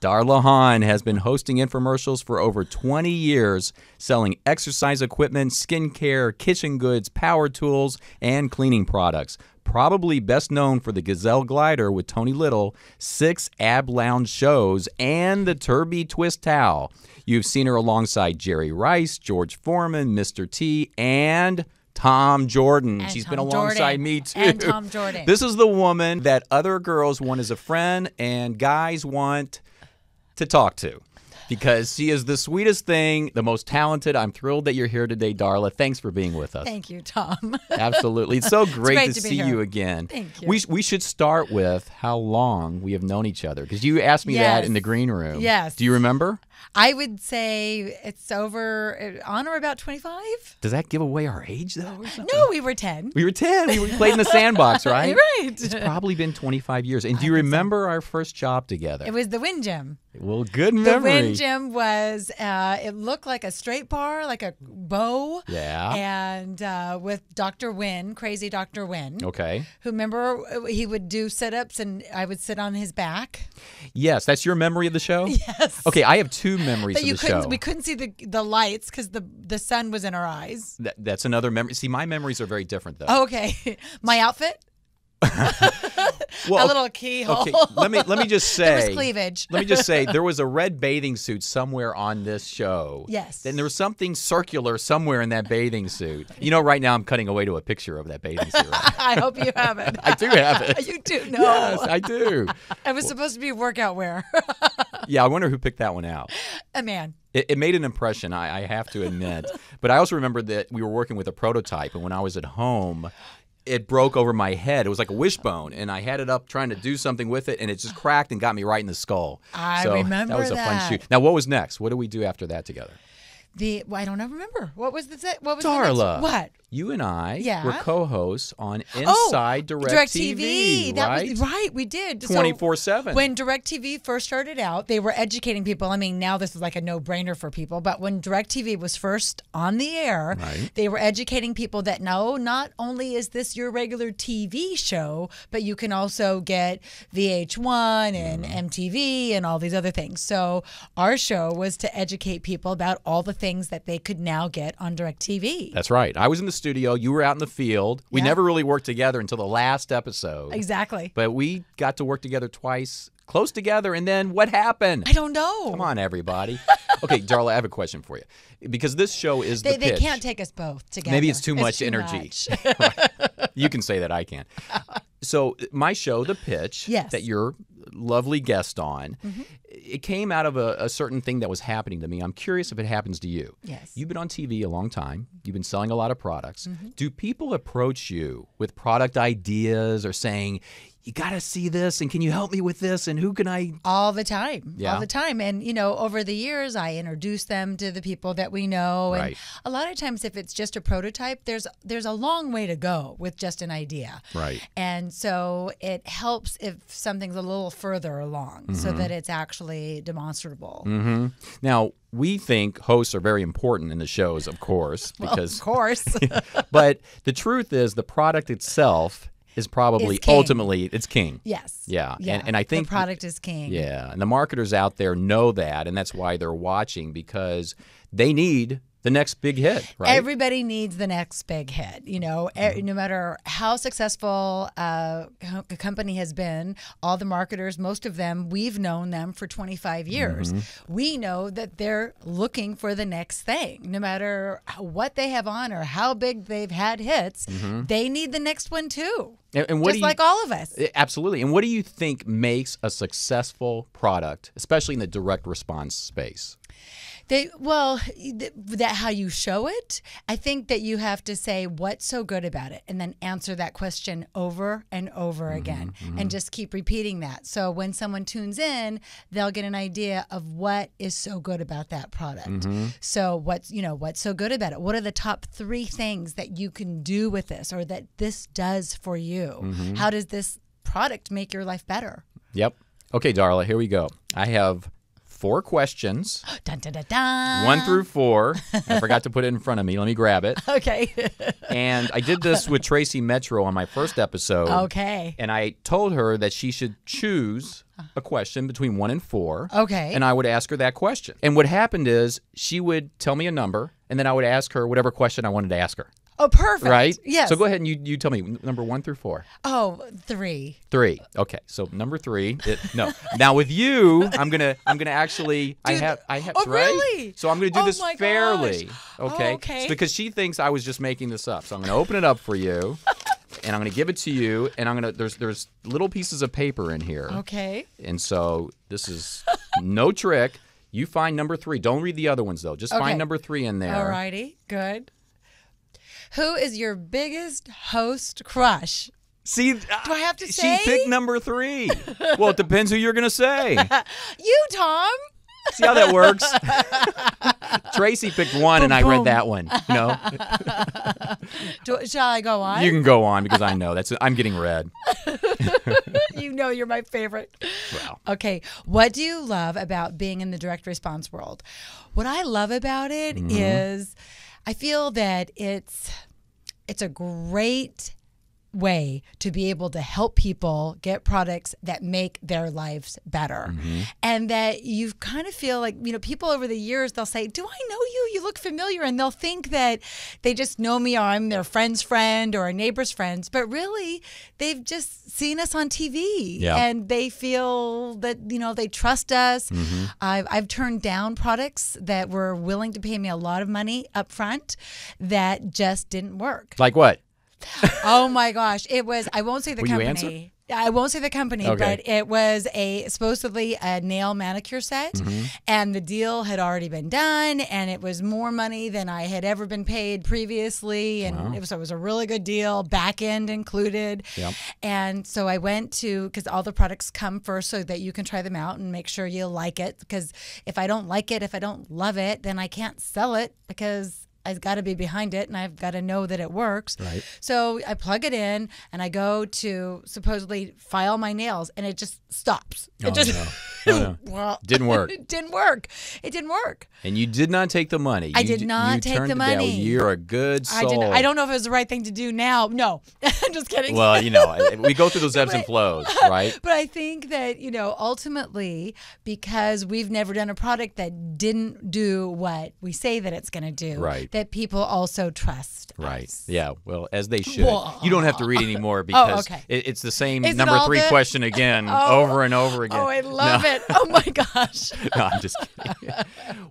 Darla Haun has been hosting infomercials for over 20 years, selling exercise equipment, skincare, kitchen goods, power tools, and cleaning products. Probably best known for the Gazelle Glider with Tony Little, 6 Ab Lounge shows, and the Turby Twist Towel. You've seen her alongside Jerry Rice, George Foreman, Mr. T, and Tom Jordan. She's been alongside me, too. And Tom Jordan. This is the woman that other girls want as a friend and guys want to talk to, because she is the sweetest thing, the most talented. I'm thrilled that you're here today, Darla. Thanks for being with us. Thank you, Tom. Absolutely. It's so great to see here. you again. Thank you. We should start with how long we have known each other, because you asked me that in the green room. Yes. Do you remember? I would say it's over on or about 25. Does that give away our age, though? No, we were 10. We were 10. We played in the sandbox, right? Right. It's probably been 25 years. And do you remember our first job together? It was the Wind Gym. Well, good memory. The Wind Gym was, it looked like a straight bar, like a bow. Yeah. And with Dr. Wynn, crazy Dr. Wynn. Okay. Who, remember, he would do sit-ups and I would sit on his back. Yes, that's your memory of the show? Yes. Okay, I have 2 memories of the show. We couldn't see the lights because the sun was in our eyes. That's another memory. See, my memories are very different, though. Oh, okay. My outfit? Well, a little keyhole. Okay, let me just say. There was cleavage. Let me just say, there was a red bathing suit somewhere on this show. Yes. And there was something circular somewhere in that bathing suit. You know, right now I'm cutting away to a picture of that bathing suit. Right? I hope you have it. I do have it. You do know. Yes, I do. It was supposed to be workout wear. Yeah, I wonder who picked that one out. A man. It made an impression, I have to admit. But I also remember that we were working with a prototype, and when I was at home, it broke over my head. It was like a wishbone, and I had it up trying to do something with it, and it just cracked and got me right in the skull. I remember that was a fun shoot. Now, what was next? What did we do after that together? I don't remember. What was Darla. What? You and I Yeah. were co-hosts on Inside DirectTV, That right? was right. We did 24/7. When DirectTV first started out, they were educating people. I mean, now this is like a no-brainer for people, but when DirectTV was first on the air, they were educating people that no, not only is this your regular TV show, but you can also get VH1 and MTV and all these other things. So our show was to educate people about all the things that they could now get on DirectTV. That's right. I was in the studio. You were out in the field. We never really worked together until the last episode. Exactly. But we got to work together twice, close together, and then what happened? I don't know. Come on, everybody. Okay, Darla, I have a question for you. Because this show is the pitch. They can't take us both together. Maybe it's too much energy. Right. You can say that, I can't. So my show, The Pitch, that you're lovely guest on, it came out of a certain thing that was happening to me. I'm curious if it happens to you. Yes. You've been on TV a long time. You've been selling a lot of products. Do people approach you with product ideas or saying, you got to see this, and can you help me with this, and who can I? All the time. Yeah. All the time. And, you know, over the years, I introduce them to the people that we know. And a lot of times, if it's just a prototype, there's a long way to go with just an idea. Right. And so it helps if something's a little further along so that it's actually demonstrable. Now, we think hosts are very important in the shows, of course. Because, of course. But the truth is the product itself is probably ultimately it's king. Yes. Yeah. And I think the product is king. Yeah. And the marketers out there know that, and that's why they're watching, because they need the next big hit, right? Everybody needs the next big hit. You know, no matter how successful a company has been, all the marketers, most of them, we've known them for 25 years. We know that they're looking for the next thing. No matter what they have on or how big they've had hits, they need the next one too. And what Just like all of us. Absolutely. And what do you think makes a successful product, especially in the direct response space? That how you show it, I think that you have to say what's so good about it and then answer that question over and over again and just keep repeating that. So when someone tunes in, they'll get an idea of what is so good about that product. So what's so good about it? What are the top 3 things that you can do with this or that this does for you? How does this product make your life better? Yep. Okay, Darla, here we go. I have 4 questions. Dun, dun, dun, dun. 1 through 4. I forgot to put it in front of me. Let me grab it. Okay. And I did this with Tracy Metro on my first episode. Okay. And I told her that she should choose a question between 1 and 4. Okay. And I would ask her that question. And what happened is she would tell me a number, and then I would ask her whatever question I wanted to ask her. Oh, perfect. Right? Yes. So go ahead and you tell me number 1 through 4. Oh, 3. 3. Okay. So number 3. No. Now with you, I'm gonna actually I have oh, right. Really? So I'm gonna do this my fairly. Gosh. Okay. Oh, okay. So because she thinks I was just making this up. So I'm gonna open it up for you. And I'm going to give it to you, and there's little pieces of paper in here. Okay. And so this is no trick. You find number 3. Don't read the other ones, though. Just find number 3 in there. All righty. Good. Who is your biggest host crush? See, do I have to say? She picked number 3. Well, it depends who you're going to say. You, Tom. See how that works? Tracy picked 1, and I read that one. You know? Shall I go on? You can go on because I know I'm getting red. You know you're my favorite. Well. Okay. What do you love about being in the direct response world? What I love about it is I feel that it's a great way to be able to help people get products that make their lives better. And that you kind of feel like, people over the years, they'll say, do I know you? You look familiar. And they'll think that they just know me, or I'm their friend's friend or a neighbor's friends. But really, they've just seen us on TV. Yeah. And they feel that, they trust us. I've turned down products that were willing to pay me a lot of money up front that just didn't work. Like what? Oh my gosh. It was, I won't say the Will you company. I won't say the company, Okay. but it was supposedly a nail manicure set, and the deal had already been done, and it was more money than I had ever been paid previously, and it was a really good deal, back end included. Yep. And so I went to, because all the products come first so that you can try them out and make sure you like it, because if I don't like it, if I don't love it, then I can't sell it, because I've got to be behind it, and I've got to know that it works. Right. So I plug it in, and I go to supposedly file my nails, and it just stops. It just well, didn't work. It didn't work. It didn't work. And you did not take the money. I did not take the money. You're a good soul. I don't know if it was the right thing to do now. No, I'm just kidding. Well, we go through those ebbs and flows, right? But I think that, ultimately, because we've never done a product that didn't do what we say that it's going to do, Right. that people also trust Right. us. Yeah. Well, as they should. Whoa. You don't have to read anymore because okay. it's the same Is it number all 3 good? question again over and over again. Oh, I love it. Oh, my gosh. No, I'm just kidding.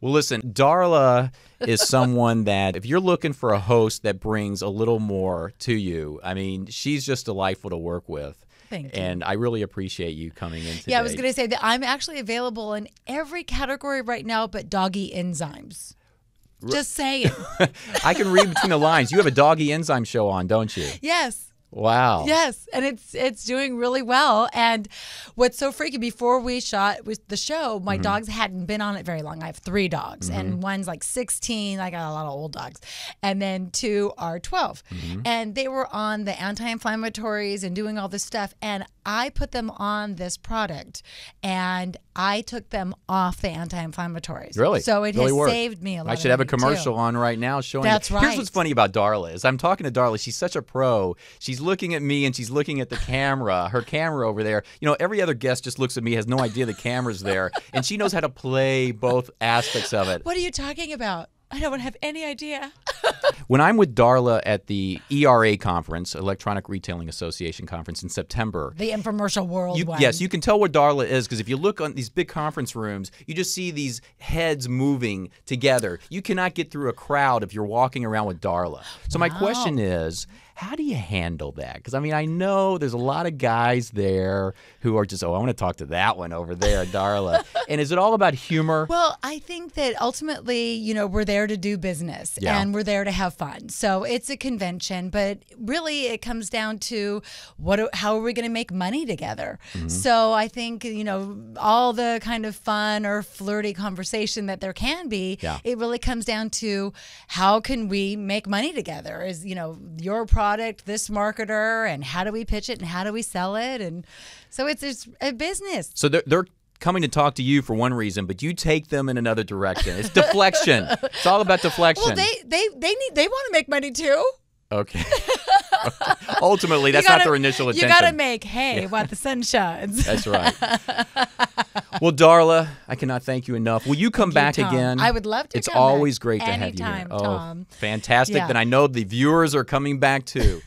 Well, listen, Darla is someone that if you're looking for a host that brings a little more to you, I mean, she's just delightful to work with. Thank you. And I really appreciate you coming in today. Yeah, I was going to say that I'm actually available in every category right now but doggy enzymes. Just saying. I can read between the lines. You have a doggy enzyme show on, don't you? Yes. Wow. Yes, and it's doing really well. And what's so freaky, before we shot with the show, my dogs hadn't been on it very long. I have 3 dogs, and one's like 16. I got a lot of old dogs. And then 2 are 12. And they were on the anti-inflammatories and doing all this stuff. And I put them on this product, and I took them off the anti-inflammatories. Really? So it really has worked. saved me a lot. I should have a money, commercial too. on right now showing That's it. right. Here's what's funny about Darla is I'm talking to Darla. She's such a pro. She's looking at me and she's looking at the camera, her camera over there. Every other guest just looks at me, has no idea the camera's there, and she knows how to play both aspects of it. What are you talking about? I don't have any idea. When I'm with Darla at the ERA conference, Electronic Retailing Association conference in September. The infomercial world one. Yes, you can tell where Darla is because if you look on these big conference rooms, you just see these heads moving together. You cannot get through a crowd if you're walking around with Darla. So my question is, how do you handle that? Because, I know there's a lot of guys there who are just, I want to talk to that one over there, Darla. And is it all about humor? Well, I think that ultimately, we're there to do business and we're there to have fun. So it's a convention, but really it comes down to how are we going to make money together? So I think, all the kind of fun or flirty conversation that there can be, it really comes down to how can we make money together? Is, your product, this marketer, and how do we pitch it and how do we sell it? And so it's a business. So they're coming to talk to you for one reason, but you take them in another direction. It's deflection. It's all about deflection. Well, they want to make money too. Okay. Ultimately, that's not their initial intention. You got to make hay while the sun shines. That's right. Well, Darla, I cannot thank you enough. Will you come back again? I would love to. It's always great to have you here. Anytime, Tom. Fantastic. Yeah. Then I know the viewers are coming back too.